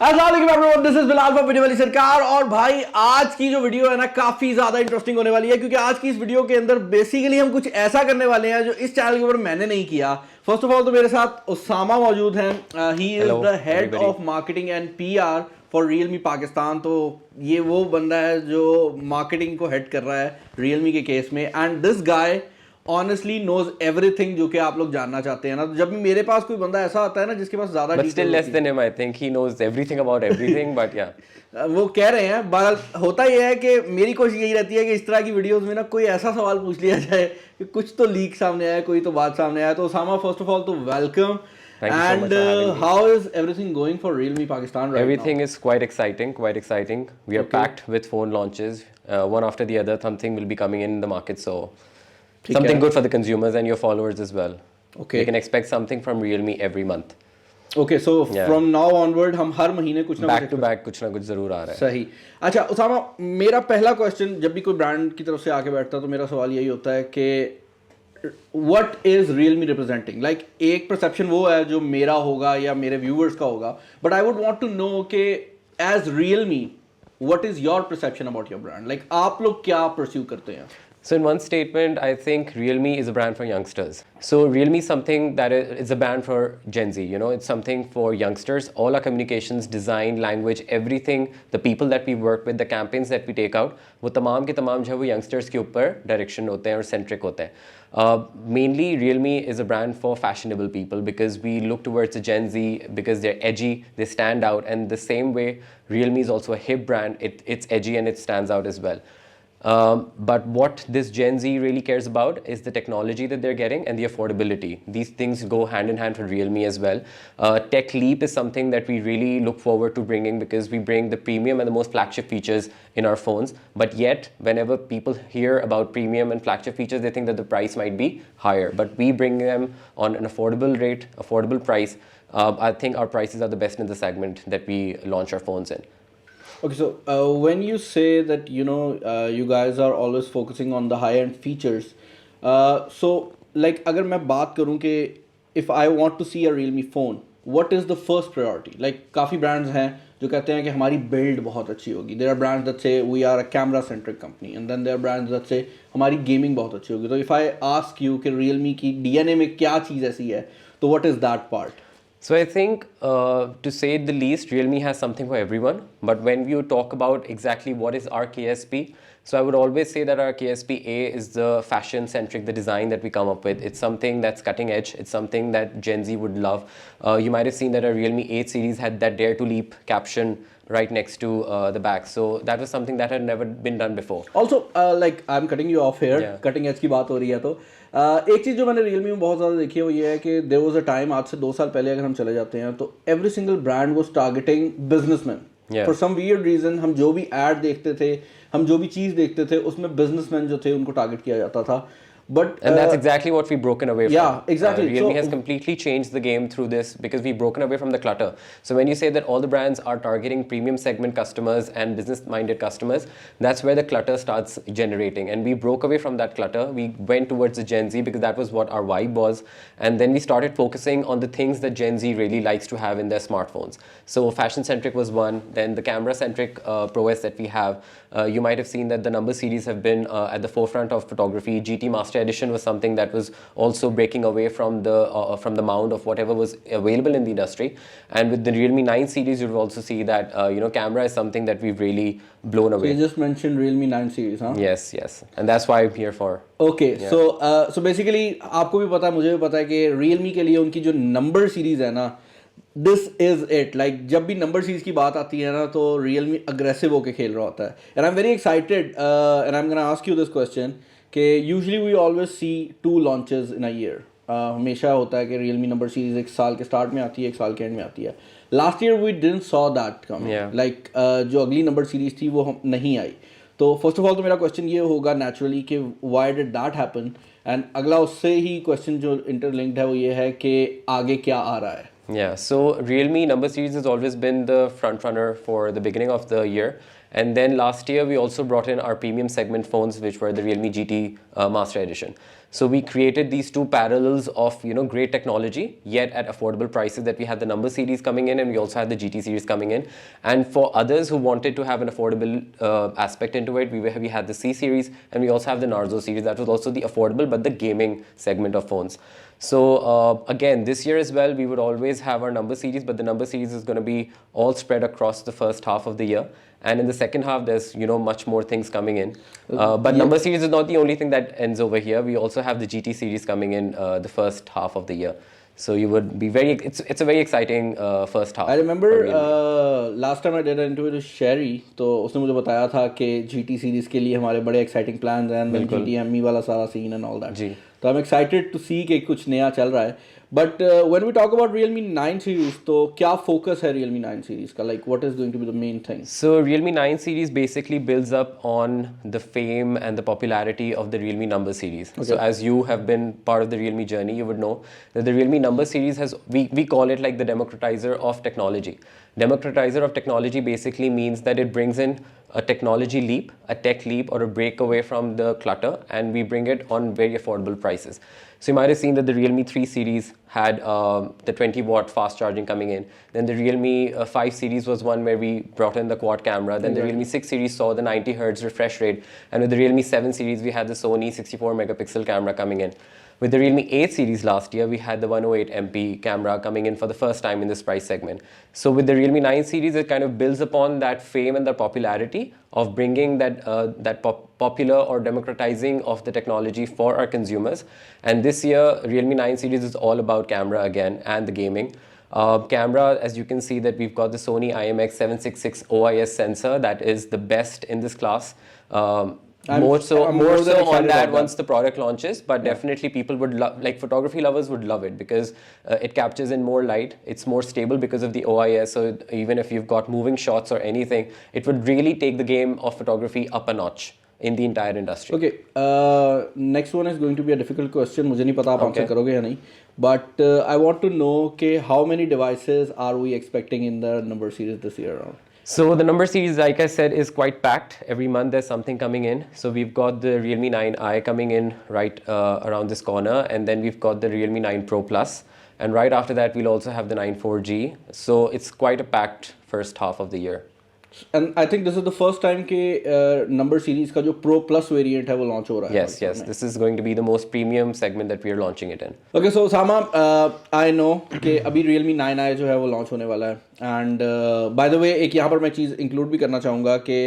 अस्सलाम वालेकुम everyone, this is Bilal from video वाली सरकार। और भाई आज की जो वीडियो है ना काफी ज्यादा इंटरेस्टिंग होने वाली है, क्योंकि आज की इस वीडियो के अंदर बेसिकली हम कुछ ऐसा करने वाले हैं जो इस चैनल के ऊपर मैंने नहीं किया। फर्स्ट ऑफ ऑल तो मेरे साथ उसामा मौजूद हैं। He is Hello, the head everybody. Of marketing and PR for Realme Pakistan. तो ये वो बंदा है जो मार्केटिंग को हेड कर रहा है रियलमी के केस में। And this guy honestly knows everything जो कि आप लोग जानना चाहते हैं ना। तो जब भी मेरे पास कोई बंदा ऐसा आता है ना जिसके पास ज्यादा But still detail less होती है, than him, I think. He knows everything about everything, but yeah. वो कह रहे हैं। बहरहाल होता यह है कि मेरी कोशिश यही रहती है कि इस तरह की वीडियोस में ना कोई ऐसा सवाल पूछ लिया जाए कि कुछ तो लीक सामने आया, कोई तो बात सामने आया। तो उसामा, फर्स्ट ऑफ ऑल तो welcome. Thank you so much and for having me. How is everything going for Realme Pakistan right Everything is quite exciting, quite exciting. We are packed with phone launches, one after the other. Something will be coming in the market, so ठीक something है। good for the consumers and your followers as well. Okay. You can expect something from Realme every month. Okay, so Yeah. From now onward हम हर महीने कुछ ना Back कुछ to back, कुछ ना कुछ जरूर आ रहा है. सही। अच्छा उसामा, मेरा पहला क्वेश्चन जब भी कोई ब्रांड की तरफ से आके बैठता है तो मेरा सवाल यही होता है कि what is Realme representing. Like एक परसेप्शन वो है जो मेरा होगा या मेरे व्यूअर्स का होगा, but I would want to know कि as Realme what is your perception about your brand. Like आप लोग क्या परस्यू करते हैं? So in one statement, I think Realme is a brand for youngsters. So Realme is something that is a brand for Gen Z. You know, it's something for youngsters. All our communications, design, language, everything, the people that we work with, the campaigns that we take out, वो तमाम के तमाम जो है वो youngsters के ऊपर direction होते हैं और centric होते हैं. Mainly Realme is a brand for fashionable people because we look towards the Gen Z because they're edgy, they stand out, and the same way Realme is also a hip brand. It's edgy and it stands out as well. But what this Gen Z really cares about is the technology that they're getting and the affordability. These things go hand in hand for Realme as well. Tech Leap is something that we really look forward to bringing because we bring the premium and the most flagship features in our phones. But yet, whenever people hear about premium and flagship features, they think that the price might be higher. But we bring them on an affordable rate, affordable price. I think our prices are the best in the segment that we launch our phones in. Okay, so when you say that you guys are always focusing on the high-end features, so like अगर मैं बात करूँ कि if I want to see a Realme phone, what is the first priority? Like काफ़ी brands हैं जो कहते हैं कि हमारी build बहुत अच्छी होगी. There are brands that say we are a camera-centric company, and then there are brands that say हमारी gaming बहुत अच्छी होगी. तो if I ask you कि Realme की DNA में क्या चीज़ ऐसी है, तो what is that part? So I think, to say the least, Realme has something for everyone. But when you talk about exactly what is our KSP, so I would always say that our KSP A is the fashion-centric, the design that we come up with. It's something that's cutting edge. It's something that Gen Z would love. You might have seen that our Realme 8 series had that Dare to Leap caption right next to the back. So that was something that had never been done before. Also, like I'm cutting you off here. Yeah. Cutting edge की बात हो रही है तो एक चीज़ जो मैंने Realme में बहुत ज़्यादा देखी है वो ये है कि देयर वाज अ टाइम, आज से 2 साल पहले अगर हम चले जाते हैं तो every single brand was targeting businessman for some weird reason. हम जो भी ऐड देखते थे, हम जो भी चीज़ देखते थे, उसमें बिजनेसमैन जो थे उनको टारगेट किया जाता था. And that's exactly what we've broken away from. Yeah, exactly. Realme So- has completely changed the game through this because we've broken away from the clutter. So when you say that all the brands are targeting premium segment customers and business-minded customers, that's where the clutter starts generating. And we broke away from that clutter. We went towards the Gen Z because that was what our vibe was. And then we started focusing on the things that Gen Z really likes to have in their smartphones. So fashion-centric was one. Then the camera-centric prowess that we have. You might have seen that the number series have been at the forefront of photography. GT Master Edition was something that was also breaking away from the mound of whatever was available in the industry. And with the Realme 9 series, you'll also see that camera is something that we've really blown So away. you just mentioned Realme 9 series, huh? Yes, and that's why I'm here for. Okay, Yeah. So basically आपको भी पता है, मुझे भी पता है कि Realme के लिए उनकी जो नंबर सीरीज है ना, दिस इज इट. लाइक जब भी नंबर सीरीज की बात आती है ना तो रियलमी अग्रेसिव होके खेल रहा होता है. And I am very excited and I am gonna ask you this question कि usually we always see 2 launches in a year. हमेशा होता है कि रियलमी नंबर सीरीज एक साल के स्टार्ट में आती है, एक साल के एंड में आती है. Last year we didn't saw that coming. Yeah. Like जो अगली नंबर सीरीज थी वो नहीं आई. तो फर्स्ट ऑफ ऑल तो मेरा क्वेश्चन ये होगा नेचुरली कि why did that happen, and अगला उससे ही क्वेश्चन जो इंटरलिंक्ड है वो ये है कि आगे क्या आ रहा है. Yeah, so Realme number series has always been the front runner for the beginning of the year. And then last year, we also brought in our premium segment phones, which were the Realme GT Master Edition. So we created these two parallels of, you know, great technology yet at affordable prices, that we had the number series coming in and we also had the GT series coming in. And for others who wanted to have an affordable aspect into it, we had the C series, and we also have the Narzo series. That was also the affordable but the gaming segment of phones. So again, this year as well, we would always have our number series, but the number series is going to be all spread across the first half of the year. And in the second half, there's, you know, much more things coming in. But number series is not the only thing that ends over here. We also have the GT series coming in the first half of the year. So you would be it's a very exciting first half. I remember last time I did an interview with Sherry, तो उसने मुझे बताया था कि GT series के लिए हमारे बड़े एक्साइटिंग प्लान्स हैं, GTME वाला सारा सीन एंड ऑल दैट. जी. तो I am excited to see कि कुछ नया चल रहा है. But when we talk about Realme 9 series, तो क्या फोकस है Realme 9 सीरीज का? Like what is going to be the main thing? So Realme 9 series basically builds up on the fame and the popularity of the Realme number series. Okay. So as you have been part of the Realme journey, you would know that the Realme number series has, we call it like the democratizer of technology. Democratizer of technology basically means that it brings in a technology leap, a tech leap, or a break away from the clutter, and we bring it on very affordable prices. So you might have seen that the Realme 3 series had the 20-watt fast charging coming in. Then the Realme 5 series was one where we brought in the quad camera. Then the Realme 6 series saw the 90 Hz refresh rate. And with the Realme 7 series, we had the Sony 64-megapixel camera coming in. With the Realme 8 series last year, we had the 108 MP camera coming in for the first time in this price segment. So with the Realme 9 series, it kind of builds upon that fame and the popularity of bringing that popular or democratizing of the technology for our consumers. And this year, Realme 9 series is all about camera again and the gaming. Camera, as you can see, that we've got the Sony IMX766 OIS sensor that is the best in this class. More so on that once the product launches, but definitely people would love, like photography lovers would love it, because it captures in more light, it's more stable because of the OIS, so even if you've got moving shots or anything, it would really take the game of photography up a notch in the entire industry. Okay, next one is going to be a difficult question. मुझे नहीं पता आप answer करोगे या नहीं, but I want to know कि how many devices are we expecting in the number series this year around? So the number series, like I said, is quite packed. Every month there's something coming in. So we've got the Realme 9i coming in right around this corner, and then we've got the Realme 9 Pro Plus, and right after that we'll also have the 9 4G. So it's quite a packed first half of the year. And I think this is the first time कि number series का जो Pro Plus variant है वो launch हो रहा है. Yes, this is going to be the most premium segment that we are launching it in. Okay, so Osama, I know कि अभी Realme 9i जो है वो launch होने वाला है. And by the way, एक यहाँ पर मैं चीज़ include भी करना चाहूँगा कि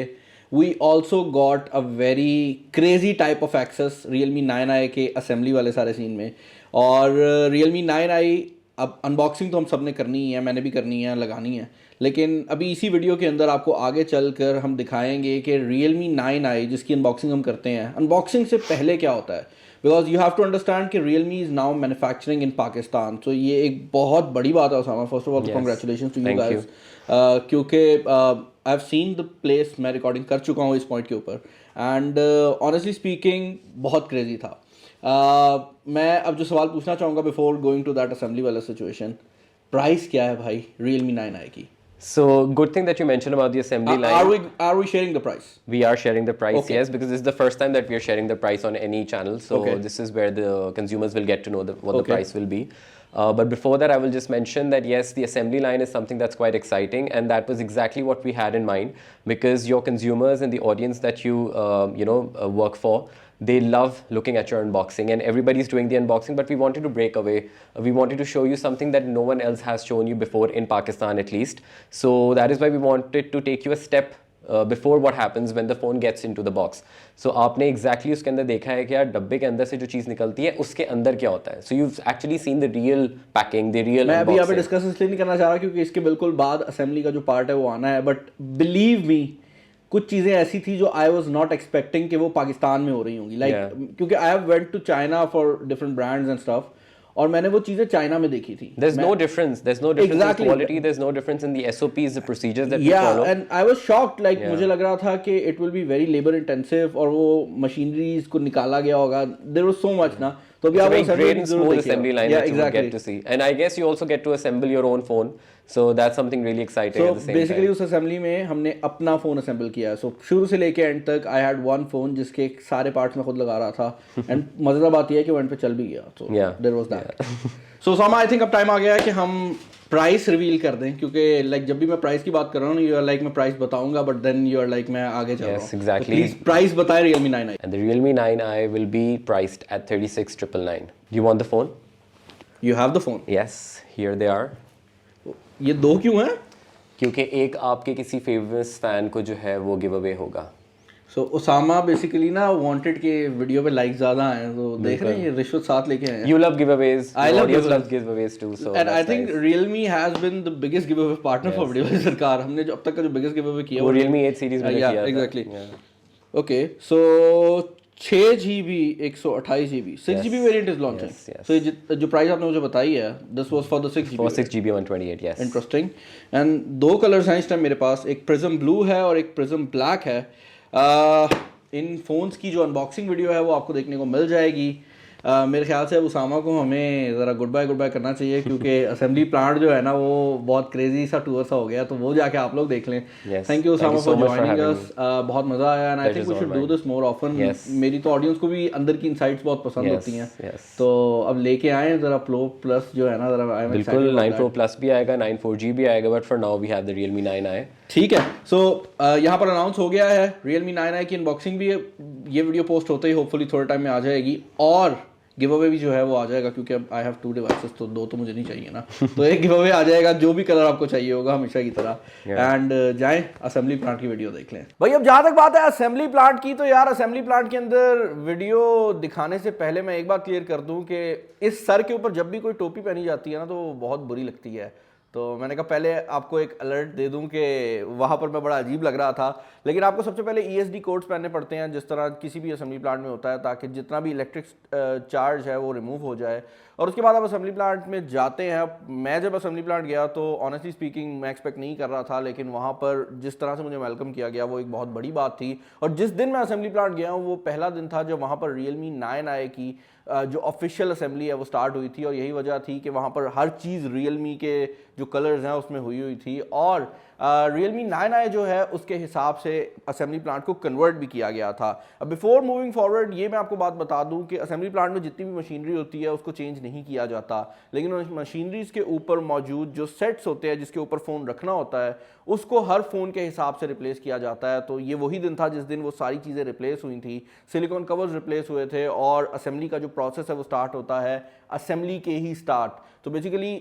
we also got a very crazy type of access Realme 9i के assembly वाले सारे scene में. और Realme 9i अब अनबॉक्सिंग तो हम सब ने करनी ही है, मैंने भी करनी है, लगानी है, लेकिन अभी इसी वीडियो के अंदर आपको आगे चलकर हम दिखाएंगे कि Realme 9i जिसकी अनबॉक्सिंग हम करते हैं, अनबॉक्सिंग से पहले क्या होता है, because you have to understand कि Realme is now manufacturing in Pakistan. तो ये एक बहुत बड़ी बात है Usama. First of all congratulation to you guys, क्योंकि I have seen the place, मैं रिकॉर्डिंग कर चुका हूँ इस पॉइंट के ऊपर, एंड ऑनेस्टली स्पीकिंग बहुत क्रेजी था. मैं अब जो सवाल पूछना चाहूँगा before going to that assembly वाला सिचुएशन, प्राइस क्या है भाई Realme 9i की? So good thing that you mentioned about the assembly line. Are we sharing the price? We are sharing the price, yes, because this is the first time that we are sharing the price on any channel. So this is where the consumers will get to know what the price will be. But before that, I will just mention that yes, the assembly line is something that's quite exciting, and that was exactly what we had in mind, because your consumers and the audience that you work for, they love looking at your unboxing, and everybody's doing the unboxing, but we wanted to break away. We wanted to show you something that no one else has shown you before, in Pakistan at least. So that is why we wanted to take you a step before what happens when the phone gets into the box. So आपने exactly उसके अंदर देखा है कि यार डब्बे के अंदर से जो चीज़ निकलती है उसके अंदर क्या होता है. So you've actually seen the real packing, the real मैं अभी यहाँ पे unboxing. डिस्कस इसलिए नहीं करना चाह रहा क्योंकि इसके बिल्कुल बाद असेंबली का जो पार्ट है वो आना है, बट बिलीव मी कुछ चीज़ें ऐसी थी जो आई वॉज नॉट एक्सपेक्टिंग कि वो पाकिस्तान में हो रही होंगी, लाइक क्योंकि I have went to China for different brands and stuff, और मैंने वो चीज़ें चाइना में देखी थी. There's no difference in quality, there's no difference in the SOPs, the procedures that we follow. and I was shocked, like मुझे लग रहा था कि it will be very labor intensive और वो मशीनरीज को निकाला गया होगा, there was so much ना. तो अभी It's a आप very assembly great की and जरूर smooth देखिएगा। assembly line Yeah, that you will exactly. get to see. And I guess you also get to assemble your own phone. So that's something really exciting at the So same basically time. उस assembly में हमने अपना phone assemble किया है। सो शुरू से लेके and तक आई हैड वन फ़ोन जिसके सारे पार्ट्स मैं खुद लगा रहा था, एंड मज़ेदार बात यह है कि वो एंड पे चल भी गया। So Yeah. There was that. So Sama I think अब टाइम आ गया है कि हम प्राइस रिवील कर दें, क्योंकि लाइक जब भी मैं प्राइस की बात कर रहा हूँ यू आर लाइक मैं प्राइस बताऊंगा, but then you are like मैं आगे चल रहा हूँ। Yes, exactly. प्लीज़ प्राइस बताएं Realme 9i। And the Realme 9i will be priced at 36,999. Do you want the phone? You have the phone. Yes, here they are. ये दो क्यों हैं? क्योंकि एक आपके किसी फेमस फैन को जो है वो गिव अवे होगा। सो उसामा बेसिकली ना वांटेड के वीडियो पे लाइक ज्यादा हैं, तो देख रहे हैं ये रिश्वत साथ लेके आए हैं। You love giveaways. I Your love audience giveaways. loves giveaways too. So and I that's think nice. Realme has been the biggest giveaway partner for video सरकार। हमने जो अब तक का जो बिगेस्ट गिव अवे किया वो Realme 8 सीरीज में किया था। Exactly. Yeah. Okay so 6 GB 128 GB 6 GB variant is launching. Yes, yes. सो जो प्राइस आपने मुझे बताई है this was for the 6 GB। For 6GB 128, yes. Interesting. And दो कलर्स हैं इस टाइम मेरे पास, एक प्रिज्म ब्लू है और एक प्रिज्म ब्लैक है। इन फ़ोन्स की जो अनबॉक्सिंग वीडियो है वो आपको देखने को मिल जाएगी। मेरे ख्याल से उसामा को हमें ज़रा गुड बाय करना चाहिए, क्योंकि असेंबली प्लांट जो है ना वो बहुत क्रेजी सा टूर सा हो गया, तो वो जाके आप लोग देख लें। Yes. Thank you Thank Usama you so for much for joining having us. बहुत मज़ा आया and I think we Pleasure's should all do mine. This more often. Yes. मेरी तो ऑडियंस को भी अंदर की इनसाइट्स बहुत पसंद Yes, होती हैं, yes. तो अब लेके आए ज़रा प्रो प्लस जो है ना ज़रा आई एम बिल्कुल 9 Pro Plus भी आएगा, 9 4G भी आएगा, but for now we have the Realme 9i. ठीक है। सो यहाँ पर अनाउंस हो गया है Realme 9i की अनबॉक्सिंग भी ये वीडियो पोस्ट होते ही होपफुली थोड़े टाइम में आ जाएगी, और गिव अवे भी जो है वो आ जाएगा, क्योंकि अब आई हैव 2 डिवाइसेस, तो 2 तो मुझे नहीं चाहिए ना। तो एक गिव अवे आ जाएगा जो भी कलर आपको चाहिए होगा हमेशा की तरह। एंड जाएं असेंबली प्लांट की वीडियो देख लें। भाई अब जहाँ तक बात है असेंबली प्लांट की, तो यार असेंबली प्लांट के अंदर वीडियो दिखाने से पहले मैं एक बात क्लियर कर दूं कि इस सर के ऊपर जब भी कोई टोपी पहनी जाती है ना तो वो बहुत बुरी लगती है। तो मैंने कहा पहले आपको एक अलर्ट दे दूं कि वहाँ पर मैं बड़ा अजीब लग रहा था, लेकिन आपको सबसे पहले ESD कोड्स पहनने पड़ते हैं जिस तरह किसी भी असेंबली प्लांट में होता है, ताकि जितना भी इलेक्ट्रिक चार्ज है वो रिमूव हो जाए। और उसके बाद आप असेंबली प्लांट में जाते हैं। मैं जब असेंबली प्लांट गया तो ऑनेस्टली स्पीकिंग मैं एक्सपेक्ट नहीं कर रहा था, लेकिन वहाँ पर जिस तरह से मुझे वेलकम किया गया वो एक बहुत बड़ी बात थी। और जिस दिन मैं असेंबली प्लांट गया हूँ वो पहला दिन था जब वहाँ पर Realme 9i की जो ऑफिशियल असेंबली है वो स्टार्ट हुई थी, और यही वजह थी कि वहाँ पर हर चीज़ Realme के जो कलर्स हैं उसमें हुई थी, और Realme 9i जो है उसके हिसाब से असेंबली प्लांट को कन्वर्ट भी किया गया था। अब बिफोर मूविंग फॉरवर्ड ये मैं आपको बात बता दूं कि असेंबली प्लांट में जितनी भी मशीनरी होती है उसको चेंज नहीं किया जाता, लेकिन उन मशीनरीज के ऊपर मौजूद जो सेट्स होते हैं जिसके ऊपर फ़ोन रखना होता है उसको हर फ़ोन के हिसाब से रिप्लेस किया जाता है। तो ये वही दिन था जिस दिन वो सारी चीज़ें रिप्लेस हुई थी, सिलिकॉन कवर्स रिप्लेस हुए थे, और असेंबली का जो प्रोसेस है वो स्टार्ट होता है असेंबली के ही स्टार्ट। तो बेसिकली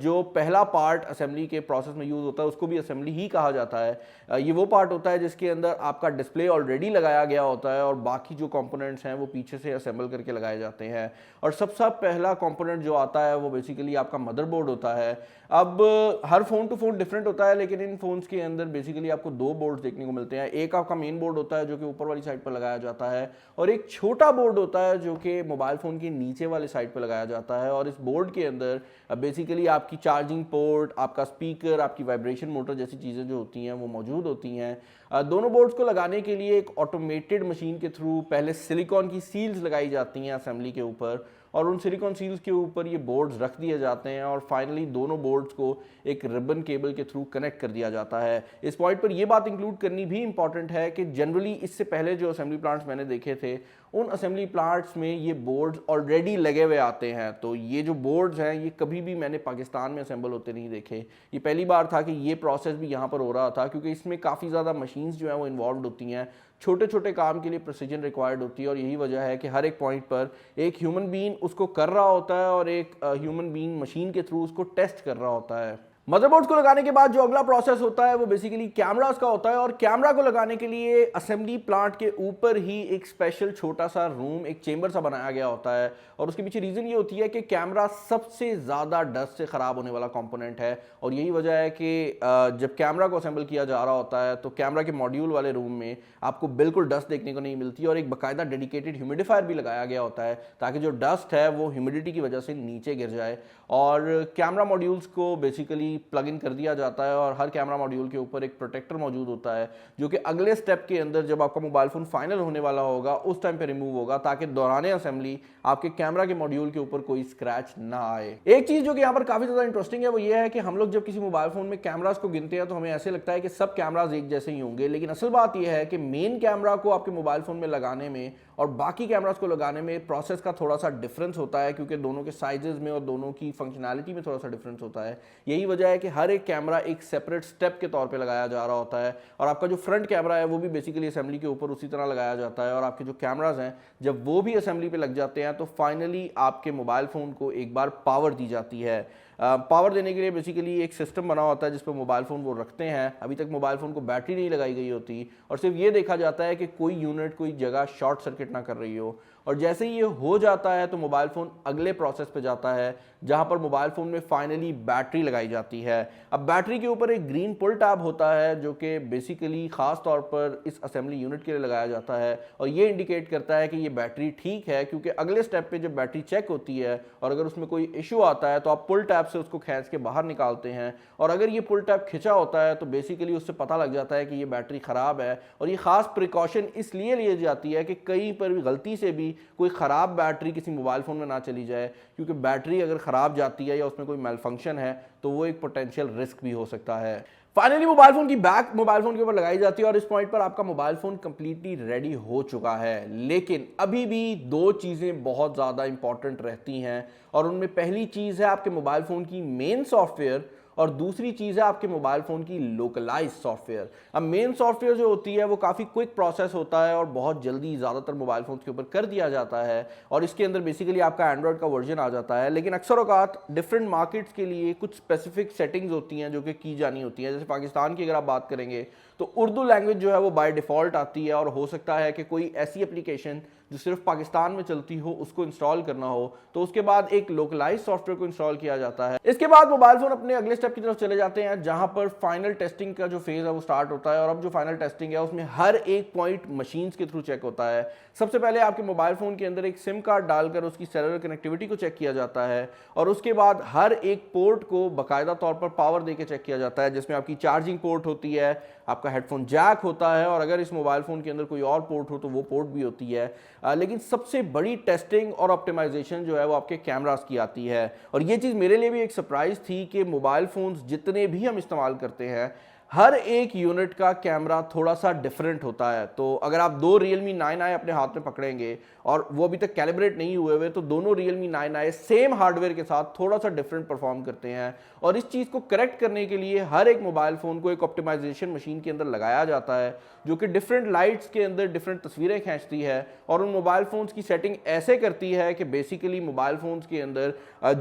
जो पहला पार्ट असेंबली के प्रोसेस में यूज़ होता है उसको भी असेंबली ही कहा जाता है। ये वो पार्ट होता है जिसके अंदर आपका डिस्प्ले ऑलरेडी लगाया गया होता है और बाकी जो कंपोनेंट्स हैं वो पीछे से असेंबल करके लगाए जाते हैं। और सबसे पहला कंपोनेंट जो आता है वो बेसिकली आपका मदरबोर्ड होता है। अब हर फ़ोन टू फ़ोन डिफरेंट होता है, लेकिन इन फ़ोन्स के अंदर बेसिकली आपको 2 बोर्ड्स देखने को मिलते हैं। एक आपका मेन बोर्ड होता है जो कि ऊपर वाली साइड पर लगाया जाता है, और एक छोटा बोर्ड होता है जो कि मोबाइल फ़ोन के नीचे वाले साइड पर लगाया जाता है। और इस बोर्ड के अंदर बेसिकली आपकी चार्जिंग पोर्ट, आपका स्पीकर, आपकी वाइब्रेशन मोटर जैसी चीज़ें जो होती हैं वो मौजूद होती हैं। दोनों बोर्ड्स को लगाने के लिए एक ऑटोमेटेड मशीन के थ्रू पहले सिलिकॉन की सील्स लगाई जाती हैं असेंबली के ऊपर, और उन सिलिकॉन सील्स के ऊपर ये बोर्ड्स रख दिए जाते हैं, और फाइनली दोनों बोर्ड्स को एक रिबन केबल के थ्रू कनेक्ट कर दिया जाता है। इस पॉइंट पर ये बात इंक्लूड करनी भी इंपॉर्टेंट है कि जनरली इससे पहले जो असेंबली प्लांट्स मैंने देखे थे उन असेंबली प्लांट्स में ये बोर्ड्स ऑलरेडी लगे हुए आते हैं। तो ये जो बोर्ड्स हैं ये कभी भी मैंने पाकिस्तान में असेंबल होते नहीं देखे। ये पहली बार था कि ये प्रोसेस भी यहाँ पर हो रहा था, क्योंकि इसमें काफ़ी ज़्यादा मशीन्स जो हैं वो इन्वॉल्व होती हैं। छोटे छोटे काम के लिए प्रिसीजन रिक्वायर्ड होती है, और यही वजह है कि हर एक पॉइंट पर एक ह्यूमन बीइंग उसको कर रहा होता है और एक ह्यूमन बीइंग मशीन के थ्रू उसको टेस्ट कर रहा होता है। मदरबोर्ड्स को लगाने के बाद जो अगला प्रोसेस होता है वो बेसिकली कैमरास का होता है, और कैमरा को लगाने के लिए असेंबली प्लांट के ऊपर ही एक स्पेशल छोटा सा रूम, एक चेंबर सा बनाया गया होता है। और उसके पीछे रीज़न ये होती है कि कैमरा सबसे ज़्यादा डस्ट से ख़राब होने वाला कंपोनेंट है, और यही वजह है कि जब कैमरा को असेंबल किया जा रहा होता है तो कैमरा के मॉड्यूल वाले रूम में आपको बिल्कुल डस्ट देखने को नहीं मिलती, और एक बाकायदा डेडिकेटेड ह्यूमिडिफायर भी लगाया गया होता है ताकि जो डस्ट है वो ह्यूमिडिटी की वजह से नीचे गिर जाए। और कैमरा मॉड्यूल्स को बेसिकली बेसिकली प्लग इन कर दिया जाता है और हर कैमरा मॉड्यूल के ऊपर एक प्रोटेक्टर मौजूद होता है जो कि अगले स्टेप के अंदर जब आपका मोबाइल फ़ोन फाइनल होने वाला होगा उस टाइम पे रिमूव होगा, ताकि दौरान असेंबली आपके कैमरा के मॉड्यूल के ऊपर कोई स्क्रैच ना आए। एक चीज़ जो कि यहाँ पर काफ़ी ज़्यादा इंटरेस्टिंग है वो ये है कि हम लोग जब किसी मोबाइल फ़ोन में कैमराज को गिनते हैं तो हमें ऐसे लगता है कि सब कैमराज एक जैसे ही होंगे, लेकिन असल बात यह है कि मेन कैमरा को आपके मोबाइल फ़ोन में लगाने में और बाकी कैमरास को लगाने में प्रोसेस का थोड़ा सा डिफरेंस होता है, क्योंकि दोनों के साइजेस में और दोनों की फंक्शनैलिटी में थोड़ा सा डिफरेंस होता है। यही वजह है कि हर एक कैमरा एक सेपरेट स्टेप के तौर पे लगाया जा रहा होता है और आपका जो फ्रंट कैमरा है वो भी बेसिकली असेंबली के ऊपर उसी तरह लगाया जाता है और आपके जो कैमराज हैं जब वो भी असेंबली पे लग जाते हैं तो फाइनली आपके मोबाइल फ़ोन को एक बार पावर दी जाती है। पावर देने के लिए बेसिकली एक सिस्टम बना होता है जिस पर मोबाइल फ़ोन वो रखते हैं। अभी तक मोबाइल फ़ोन को बैटरी नहीं लगाई गई होती और सिर्फ ये देखा जाता है कि कोई यूनिट कोई जगह शॉर्ट सर्किट ना कर रही हो, और जैसे ही ये हो जाता है तो मोबाइल फ़ोन अगले प्रोसेस पे जाता है जहां पर मोबाइल फ़ोन में फाइनली बैटरी लगाई जाती है। अब बैटरी के ऊपर एक ग्रीन पुल टैब होता है जो कि बेसिकली ख़ास तौर पर इस असेंबली यूनिट के लिए लगाया जाता है और ये इंडिकेट करता है कि ये बैटरी ठीक है, क्योंकि अगले स्टेप पे जब बैटरी चेक होती है और अगर उसमें कोई इशू आता है तो आप पुल टैब से उसको खींच के बाहर निकालते हैं और अगर ये पुल टैब खिंचा होता है तो बेसिकली उससे पता लग जाता है कि ये बैटरी ख़राब है। और ये ख़ास प्रिकॉशन इसलिए ली जाती है कि कहीं पर भी गलती से भी कोई ख़राब बैटरी किसी मोबाइल फ़ोन में ना चली जाए, क्योंकि बैटरी अगर ख़राब जाती है या उसमें कोई मेल फंक्शन है तो वो एक पोटेंशियल रिस्क भी हो सकता है। फाइनली मोबाइल फ़ोन की बैक मोबाइल फ़ोन के ऊपर लगाई जाती है और इस पॉइंट पर आपका मोबाइल फ़ोन कंप्लीटली रेडी हो चुका है। लेकिन अभी भी दो चीज़ें बहुत ज़्यादा इंपॉर्टेंट रहती हैं और उनमें पहली चीज़ है आपके मोबाइल फ़ोन की मेन सॉफ्टवेयर और दूसरी चीज़ है आपके मोबाइल फ़ोन की लोकलाइज सॉफ्टवेयर। अब मेन सॉफ्टवेयर जो होती है वो काफ़ी क्विक प्रोसेस होता है और बहुत जल्दी ज़्यादातर मोबाइल फ़ोन के ऊपर कर दिया जाता है और इसके अंदर बेसिकली आपका एंड्रॉयड का वर्जन आ जाता है। लेकिन अक्सर औकात डिफरेंट मार्केट्स के लिए कुछ स्पेसिफिक सेटिंग्स होती हैं जो कि की जानी होती हैं। जैसे पाकिस्तान की अगर आप बात करेंगे तो उर्दू लैंग्वेज जो है वो बाय डिफ़ॉल्ट आती है और हो सकता है कि कोई ऐसी एप्लीकेशन जो सिर्फ पाकिस्तान में चलती हो उसको इंस्टॉल करना हो तो उसके बाद एक लोकलाइज सॉफ्टवेयर को इंस्टॉल किया जाता है। इसके बाद मोबाइल फ़ोन अपने अगले स्टेप की तरफ चले जाते हैं जहां पर फाइनल टेस्टिंग का जो फेज़ है वो स्टार्ट होता है और अब जो फाइनल टेस्टिंग है उसमें हर एक पॉइंट मशीन्स के थ्रू चेक होता है। सबसे पहले आपके मोबाइल फ़ोन के अंदर एक सिम कार्ड डालकर उसकी सेलुलर कनेक्टिविटी को चेक किया जाता है और उसके बाद हर एक पोर्ट को बाकायदा तौर पर पावर देकर चेक किया जाता है, जिसमें आपकी चार्जिंग पोर्ट होती है, आपका हेडफोन जैक होता है और अगर इस मोबाइल फ़ोन के अंदर कोई और पोर्ट हो तो वो पोर्ट भी होती है। लेकिन सबसे बड़ी टेस्टिंग और ऑप्टिमाइजेशन जो है वो आपके कैमरास की आती है और ये चीज़ मेरे लिए भी एक सरप्राइज़ थी कि मोबाइल फ़ोन्स जितने भी हम इस्तेमाल करते हैं हर एक यूनिट का कैमरा थोड़ा सा डिफरेंट होता है। तो अगर आप दो Realme 9i अपने हाथ में पकड़ेंगे और वो अभी तक कैलिब्रेट नहीं हुए हुए तो दोनों Realme 9i सेम हार्डवेयर के साथ थोड़ा सा डिफरेंट परफॉर्म करते हैं और इस चीज़ को करेक्ट करने के लिए हर एक मोबाइल फ़ोन को एक ऑप्टिमाइजेशन मशीन के अंदर लगाया जाता है जो कि डिफरेंट लाइट्स के अंदर डिफरेंट तस्वीरें खींचती है और उन मोबाइल फ़ोन्स की सेटिंग ऐसे करती है कि बेसिकली मोबाइल फ़ोन्स के अंदर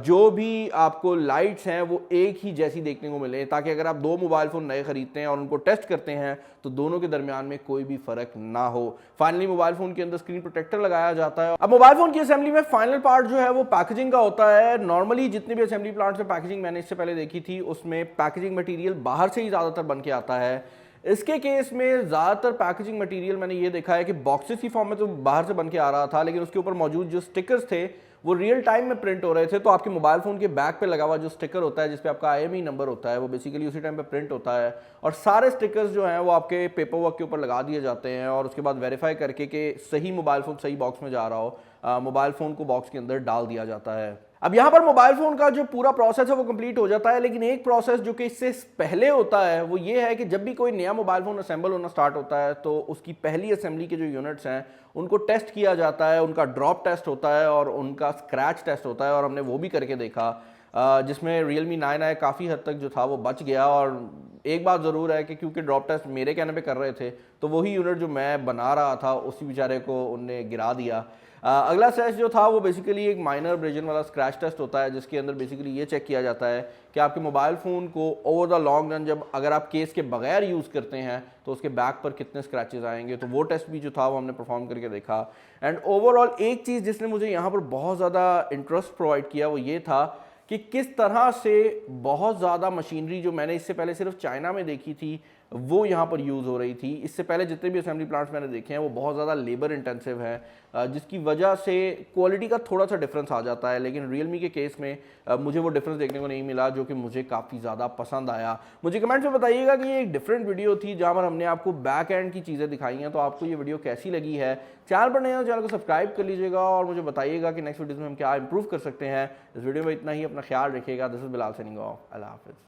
जो भी आपको लाइट्स हैं वो एक ही जैसी देखने को मिले, ताकि अगर आप दो मोबाइल फ़ोन नए खरीदते हैं और उनको टेस्ट करते हैं तो दोनों के दरमियान में कोई भी फर्क ना हो। फाइनली मोबाइल फ़ोन के अंदर स्क्रीन प्रोटेक्टर लगाया जाता है। अब मोबाइल फ़ोन की असेंबली में फाइनल पार्ट जो है वो पैकेजिंग का होता है। नॉर्मली जितने भी असेंबली प्लांट्स में पैकेजिंग मैंने इससे पहले देखी थी उसमें पैकेजिंग मटीरियल बाहर से ही ज़्यादातर बन के आता है। इसके केस में ज़्यादातर पैकेजिंग मटेरियल मैंने ये देखा है कि बॉक्सेस की फॉर्म में तो बाहर से बन के आ रहा था, लेकिन उसके ऊपर मौजूद जो स्टिकर्स थे वो रियल टाइम में प्रिंट हो रहे थे। तो आपके मोबाइल फ़ोन के बैक पे लगा हुआ जो स्टिकर होता है जिसपे आपका IMEI नंबर होता है वो बेसिकली उसी टाइम पे प्रिंट होता है और सारे स्टिकर्स जो हैं वो आपके पेपर वर्क के ऊपर लगा दिए जाते हैं और उसके बाद वेरीफाई करके कि सही मोबाइल फ़ोन सही बॉक्स में जा रहा हो मोबाइल फ़ोन को बॉक्स के अंदर डाल दिया जाता है। अब यहाँ पर मोबाइल फ़ोन का जो पूरा प्रोसेस है वो कंप्लीट हो जाता है, लेकिन एक प्रोसेस जो कि इससे पहले होता है वो ये है कि जब भी कोई नया मोबाइल फ़ोन असेंबल होना स्टार्ट होता है तो उसकी पहली असेंबली के जो यूनिट्स हैं उनको टेस्ट किया जाता है, उनका ड्रॉप टेस्ट होता है और उनका स्क्रैच टेस्ट होता है और हमने वो भी करके देखा जिसमें Realme 9i काफ़ी हद तक जो था वो बच गया। और एक बात ज़रूर है कि क्योंकि ड्रॉप टेस्ट मेरे कहने पे कर रहे थे तो वही यूनिट जो मैं बना रहा था उसी बेचारे को उनने गिरा दिया। अगला टेस्ट जो था वो बेसिकली एक माइनर अब्रेजन वाला स्क्रैच टेस्ट होता है जिसके अंदर बेसिकली ये चेक किया जाता है कि आपके मोबाइल फ़ोन को ओवर द लॉन्ग रन जब अगर आप केस के बगैर यूज़ करते हैं तो उसके बैक पर कितने स्क्रैचेस आएंगे। तो वो टेस्ट भी जो था वो हमने परफॉर्म करके देखा। एंड ओवरऑल एक चीज़ जिसने मुझे यहाँ पर बहुत ज़्यादा इंटरेस्ट प्रोवाइड किया वो ये था कि किस तरह से बहुत ज़्यादा मशीनरी जो मैंने इससे पहले सिर्फ चाइना में देखी थी वो यहाँ पर यूज़ हो रही थी। इससे पहले जितने भी असेंबली प्लांट्स मैंने देखे हैं वो बहुत ज़्यादा लेबर इंटेंसिव है, जिसकी वजह से क्वालिटी का थोड़ा सा डिफरेंस आ जाता है। लेकिन Realme के केस में मुझे वो डिफरेंस देखने को नहीं मिला, जो कि मुझे काफ़ी ज़्यादा पसंद आया। मुझे कमेंट्स में बताइएगा कि ये एक डिफरेंट वीडियो थी जहाँ पर हमने आपको बैक एंड की चीज़ें दिखाई हैं, तो आपको ये वीडियो कैसी लगी है। चैनल पर नए हो चैनल को सब्सक्राइब कर लीजिएगा और मुझे बताइएगा कि नेक्स्ट वीडियो में हम क्या इंप्रूव कर सकते हैं। इस वीडियो में इतना ही, अपना ख्याल रखिएगा। This is Bilal signing off. अल्लाह हाफिज़।